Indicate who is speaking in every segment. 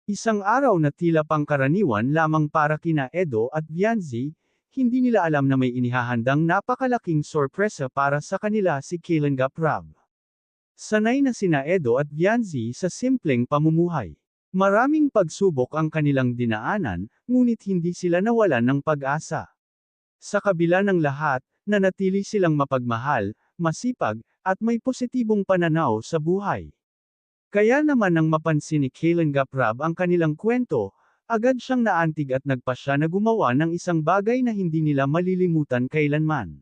Speaker 1: Isang araw na tila pangkaraniwan lamang para kina Edo at Vianzi, hindi nila alam na may inihahandang napakalaking sorpresa para sa kanila si Kalengap Rab. Sanay na sina Edo at Vianzi sa simpleng pamumuhay. Maraming pagsubok ang kanilang dinaanan, ngunit hindi sila nawalan ng pag-asa. Sa kabila ng lahat, nanatili silang mapagmahal, masipag, at may positibong pananaw sa buhay. Kaya naman nang mapansin ni Kalengap Rab ang kanilang kwento, agad siyang naantig at nagpasya na gumawa ng isang bagay na hindi nila malilimutan kailanman.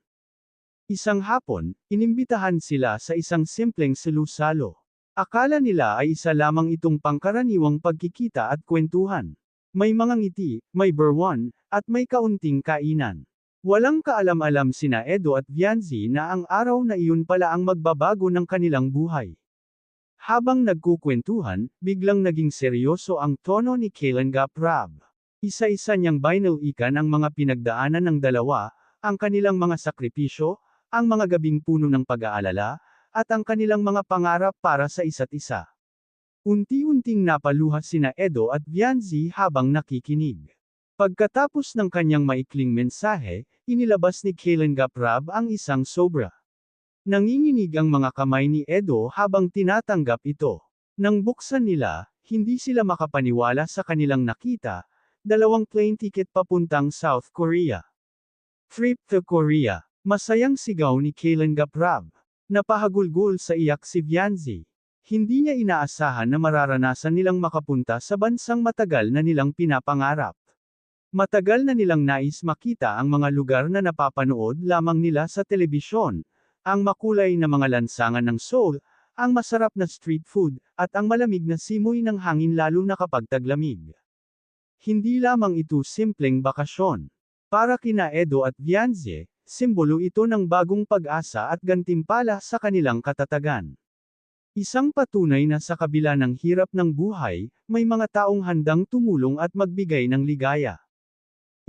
Speaker 1: Isang hapon, inimbitahan sila sa isang simpleng salu-salo. Akala nila ay isa lamang itong pangkaraniwang pagkikita at kwentuhan. May mga ngiti, may berwan, at may kaunting kainan. Walang kaalam-alam sina Edo at Vianzi na ang araw na iyon pala ang magbabago ng kanilang buhay. Habang nagkukwentuhan, biglang naging seryoso ang tono ni Kalengap Rab. Isa-isa niyang binalikan ang mga pinagdaanan ng dalawa, ang kanilang mga sakripisyo, ang mga gabing puno ng pag-aalala, at ang kanilang mga pangarap para sa isa't isa. Unti-unting napaluha sina Edo at Vianzi habang nakikinig. Pagkatapos ng kanyang maikling mensahe, inilabas ni Kalengap Rab ang isang sobra. Nanginginig ang mga kamay ni Edo habang tinatanggap ito. Nang buksan nila, hindi sila makapaniwala sa kanilang nakita, 2 plane ticket papuntang South Korea. Trip to Korea. Masayang sigaw ni Kalengap Rab. Napahagulgol sa iyak si Vianzi. Hindi niya inaasahan na mararanasan nilang makapunta sa bansang matagal na nilang pinapangarap. Matagal na nilang nais makita ang mga lugar na napapanood lamang nila sa telebisyon, ang makulay na mga lansangan ng Seoul, ang masarap na street food, at ang malamig na simoy ng hangin lalo na kapag taglamig. Hindi lamang ito simpleng bakasyon. Para kina Edo at Vianzi, simbolo ito ng bagong pag-asa at gantimpala sa kanilang katatagan. Isang patunay na sa kabila ng hirap ng buhay, may mga taong handang tumulong at magbigay ng ligaya.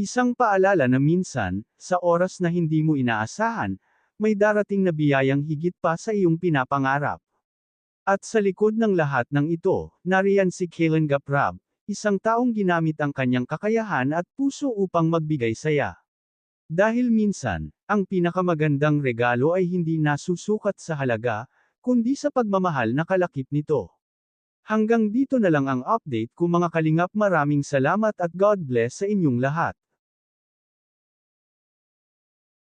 Speaker 1: Isang paalala na minsan, sa oras na hindi mo inaasahan, may darating na biyayang higit pa sa iyong pinapangarap. At sa likod ng lahat ng ito, nariyan si Kalengap Rab, isang taong ginamit ang kanyang kakayahan at puso upang magbigay saya. Dahil minsan, ang pinakamagandang regalo ay hindi nasusukat sa halaga, kundi sa pagmamahal na kalakip nito. Hanggang dito na lang ang update ko mga kalingap, maraming salamat at God bless sa inyong lahat.